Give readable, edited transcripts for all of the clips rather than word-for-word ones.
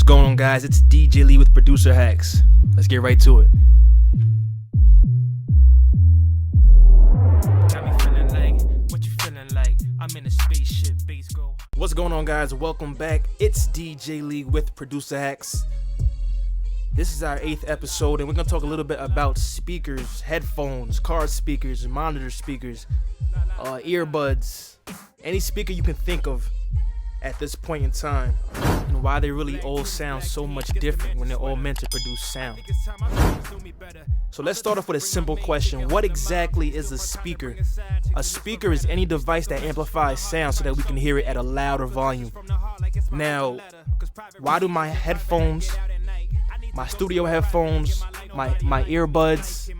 going on, guys? It's ItsDjLee with Producer Hacks. Let's get right to it. Got me feeling like, what you feeling like? I'm in a spaceship, bass go. What's going on, guys? Welcome back. It's ItsDjLee with Producer Hacks. This is our 8th episode, and we're going to talk a little bit about speakers, headphones, car speakers, monitor speakers, earbuds, any speaker you can think of at this point in time, and why they really all sound so much different when they're all meant to produce sound. So let's start off with a simple question. What exactly is a speaker? A speaker is any device that amplifies sound so that we can hear it at a louder volume. Now, why do my headphones, my studio headphones, my earbuds,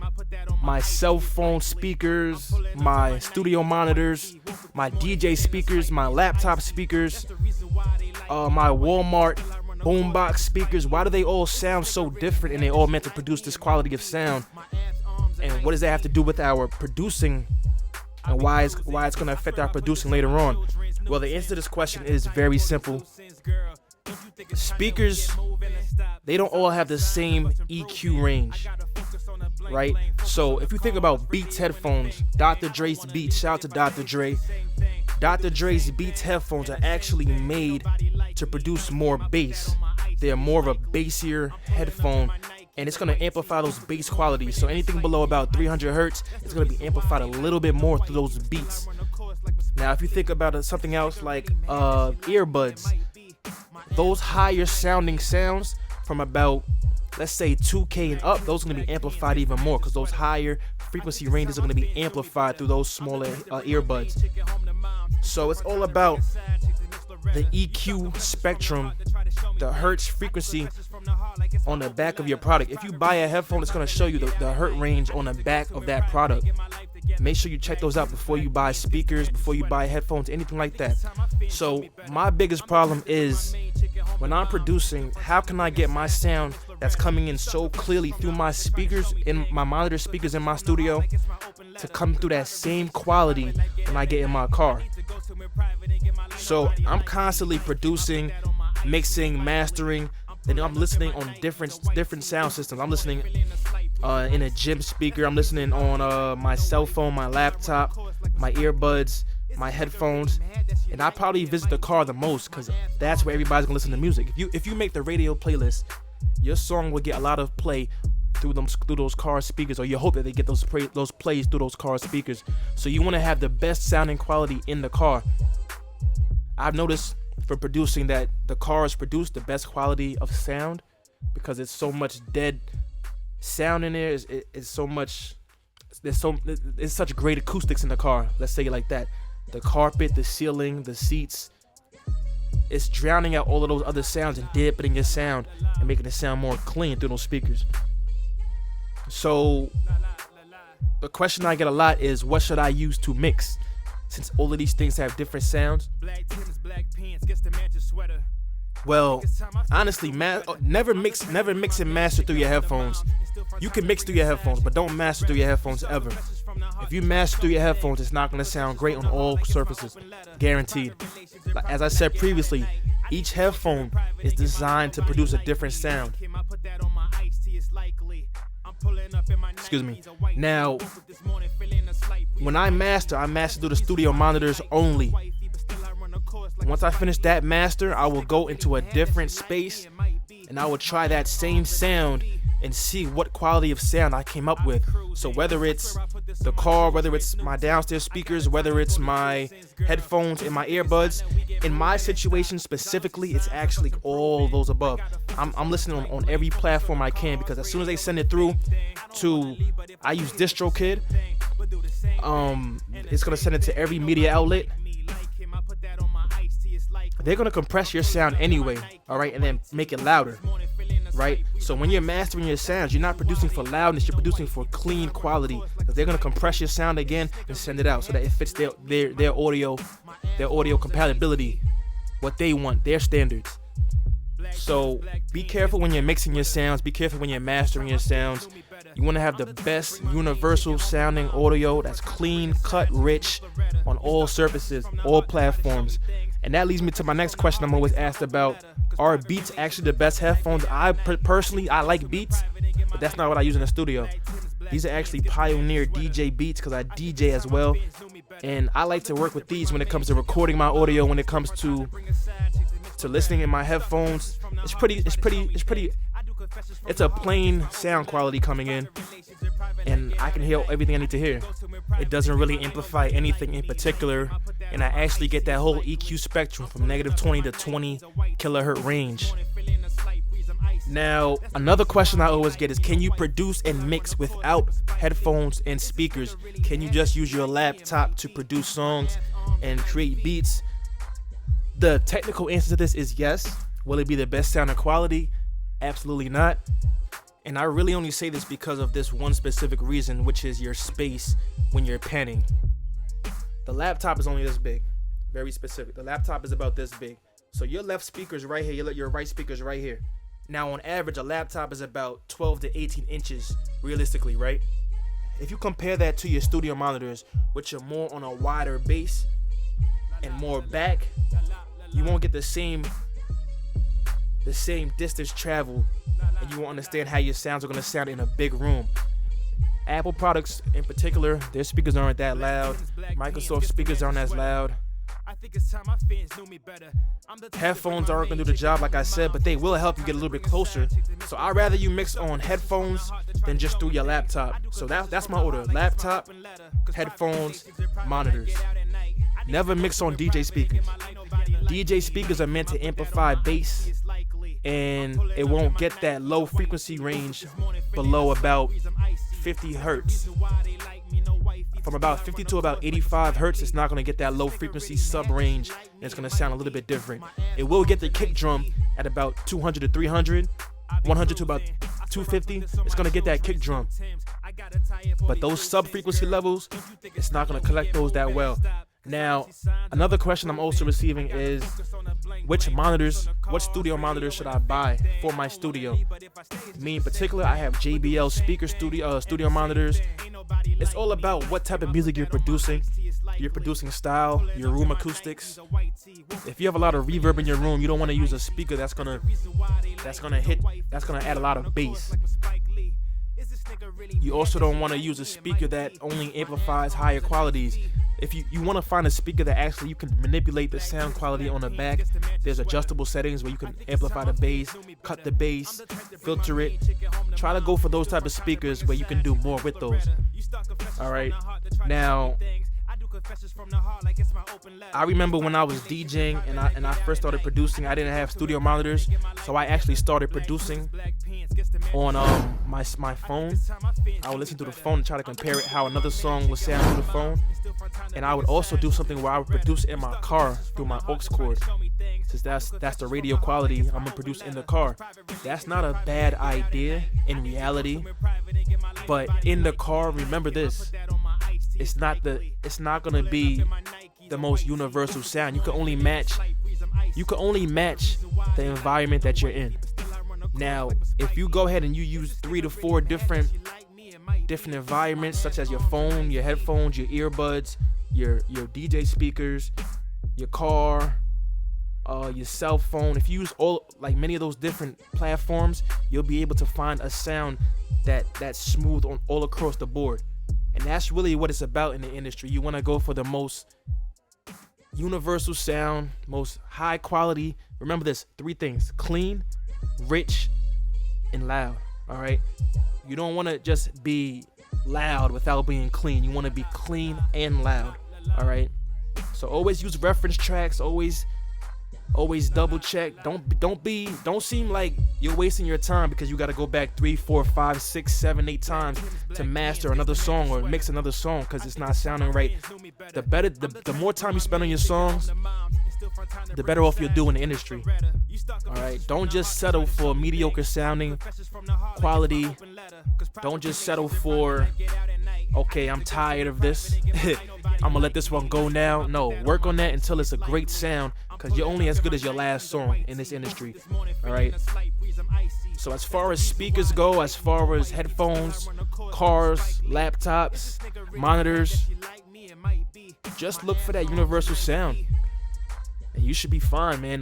my cell phone speakers, my studio monitors, my DJ speakers, my laptop speakers, my Walmart boombox speakers, why do they all sound so different and they all meant to produce this quality of sound? And what does that have to do with our producing, and why it's going to affect our producing later on? Well, the answer to this question is very simple. Speakers, they don't all have the same EQ range, right? So if you think about Beats headphones, Dr. Dre's Beats, shout out to Dr. Dre. Dr. Dre's Beats headphones are actually made to produce more bass. They're more of a bassier headphone, and it's going to amplify those bass qualities. So anything below about 300 hertz, it's going to be amplified a little bit more through those beats. Now, if you think about something else like earbuds, those higher sounding sounds from about, let's say, 2K and up, those are going to be amplified even more because those higher frequency ranges are going to be amplified through those smaller earbuds. So it's all about the EQ spectrum, the hertz frequency on the back of your product. If you buy a headphone, it's going to show you the hertz range on the back of that product. Make sure you check those out before you buy speakers, before you buy headphones, anything like that. So my biggest problem is when I'm producing, how can I get my sound that's coming in so clearly through my speakers, in my monitor speakers in my studio, to come through that same quality when I get in my car? So I'm constantly producing, mixing, mastering, and I'm listening on different sound systems. I'm listening in a gym speaker. I'm listening on my cell phone, my laptop, my earbuds, my headphones, and I probably visit the car the most because that's where everybody's gonna listen to music. If you make the radio playlist, your song will get a lot of play through those car speakers, or you hope that they get those plays through those car speakers. So you want to have the best sounding quality in the car. I've noticed for producing that the cars produce the best quality of sound because it's so much dead sound in there. It's so much. There's such great acoustics in the car. Let's say it like that. The carpet, the ceiling, the seats. It's drowning out all of those other sounds and dampening your sound and making it sound more clean through those speakers. So the question I get a lot is, what should I use to mix? Since all of these things have different sounds. Well, honestly, never mix and master through your headphones. You can mix through your headphones, but don't master through your headphones ever. If you master through your headphones, it's not going to sound great on all surfaces, guaranteed. As I said previously, each headphone is designed to produce a different sound. Excuse me. Now, when I master through the studio monitors only. Once I finish that master, I will go into a different space and I will try that same sound and see what quality of sound I came up with. So whether it's the car, whether it's my downstairs speakers, whether it's my headphones and my earbuds, in my situation specifically, it's actually all those above. I'm listening on every platform I can, because as soon as they send it through to, I use DistroKid, it's gonna send it to every media outlet. They're gonna compress your sound anyway, all right, and then make it louder, right? So when you're mastering your sounds, you're not producing for loudness, you're producing for clean quality, because they're gonna compress your sound again and send it out so that it fits their audio compatibility, what they want, their standards. So be careful when you're mixing your sounds, be careful when you're mastering your sounds. You want to have the best universal sounding audio that's clean, cut, rich on all surfaces, all platforms. And that leads me to my next question I'm always asked about. Are Beats actually the best headphones? Personally, I like Beats, but that's not what I use in the studio. These are actually Pioneer DJ Beats because I DJ as well. And I like to work with these when it comes to recording my audio, when it comes to listening in my headphones. It's a plain sound quality coming in, and I can hear everything I need to hear. It doesn't really amplify anything in particular, and I actually get that whole EQ spectrum from -20 to 20 kilohertz range. Now, another question I always get is, can you produce and mix without headphones and speakers? Can you just use your laptop to produce songs and create beats? The technical answer to this is yes. Will it be the best sound and quality? Absolutely not. And I really only say this because of this one specific reason, which is your space when you're panning. The laptop is only this big. Very specific. The laptop is about this big. So your left speaker's right here, your right speaker's right here. Now on average, a laptop is about 12 to 18 inches realistically, right? If you compare that to your studio monitors, which are more on a wider base and more back, you won't get the same distance travel, and you won't understand how your sounds are going to sound in a big room. Apple products in particular, their speakers aren't that loud. Microsoft speakers aren't as loud. Headphones aren't going to do the job, like I said, but they will help you get a little bit closer. So I'd rather you mix on headphones than just through your laptop. So that's my order. Laptop, headphones, monitors. Never mix on DJ speakers. DJ speakers are meant to amplify bass, and it won't get that low frequency range below about 50 hertz. From about 50 to about 85 hertz, it's not going to get that low frequency sub range, and it's going to sound a little bit different. It will get the kick drum at about 200 to 300, 100 to about 250. It's going to get that kick drum. But those sub frequency levels, it's not going to collect those that well. Now, another question I'm also receiving is, what studio monitors should I buy for my studio? Me in particular, I have JBL speaker studio monitors. It's all about what type of music you're producing, your producing style, your room acoustics. If you have a lot of reverb in your room, you don't want to use a speaker that's gonna add a lot of bass. You also don't want to use a speaker that only amplifies higher qualities. If you want to find a speaker that actually you can manipulate the sound quality on the back, there's adjustable settings where you can amplify the bass, cut the bass, filter it. Try to go for those type of speakers where you can do more with those. All right. Now, I remember when I was DJing and I first started producing, I didn't have studio monitors, so I actually started producing on my phone. I would listen to the phone and try to compare it how another song would sound through the phone. And I would also do something where I would produce in my car through my aux cord. Since that's the radio quality I'm gonna produce in the car. That's not a bad idea in reality, but in the car, remember this: it's not gonna be the most universal sound. You can only match the environment that you're in. Now, if you go ahead and you use 3 to 4 different environments, such as your phone, your headphones, your earbuds, your DJ speakers, your car, your cell phone, if you use many of those different platforms, you'll be able to find a sound that's smooth on all across the board. And that's really what it's about in the industry. You want to go for the most universal sound, most high quality. Remember this: 3 things: clean, rich, and loud. All right. You don't want to just be loud without being clean. You want to be clean and loud. All right. So always use reference tracks. Always double check. Don't seem like you're wasting your time because you got to go back 3, 4, 5, 6, 7, 8 times to master another song or mix another song because it's not sounding right. The more time you spend on your songs, the better off you'll do in the industry. All right, don't just settle for mediocre sounding quality. Don't just settle for, okay, I'm tired of this. I'm gonna let this one go now. No, work on that until it's a great sound, because you're only as good as your last song in this industry. All right. So as far as speakers go, as far as headphones, cars, laptops, monitors, just look for that universal sound. and you should be fine, man.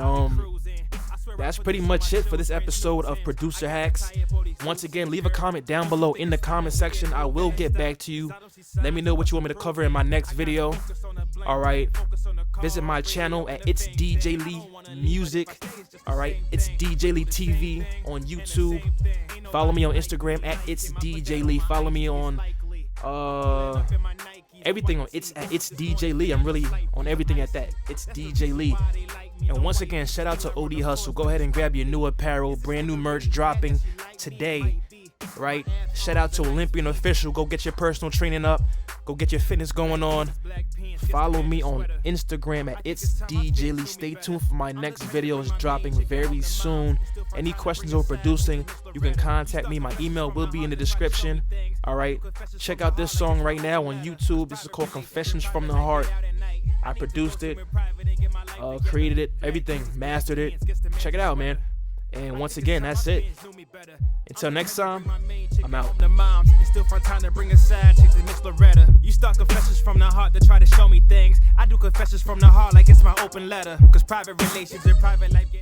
That's pretty much it for this episode of Producer Hacks. Once again, leave a comment down below in the comment section. I will get back to you. Let me know what you want me to cover in my next video. Alright, visit my channel at ItsDjLee Music. Alright, ItsDjLee TV on YouTube. Follow me on Instagram at ItsDjLee. Follow me on everything on ItsDjLee. I'm really on everything at that. ItsDjLee. And once again, shout out to OD Hustle. Go ahead and grab your new apparel. Brand new merch dropping today. Right? Shout out to Olympian Official. Go get your personal training up. Go get your fitness going on. Follow me on Instagram at ItsDjLee. Stay tuned for my next videos dropping very soon. Any questions on producing, you can contact me. My email will be in the description. Alright, check out this song right now on YouTube. This is called Confessions from the Heart. I produced it, created it, everything, mastered it. Check it out, man. And once again, that's it. Until next time, I'm out. Still find time to bring a side chick to Miss Loretta. You start confessions from the heart to try to show me things. I do confessions from the heart like it's my open letter. Cause private relations and private life get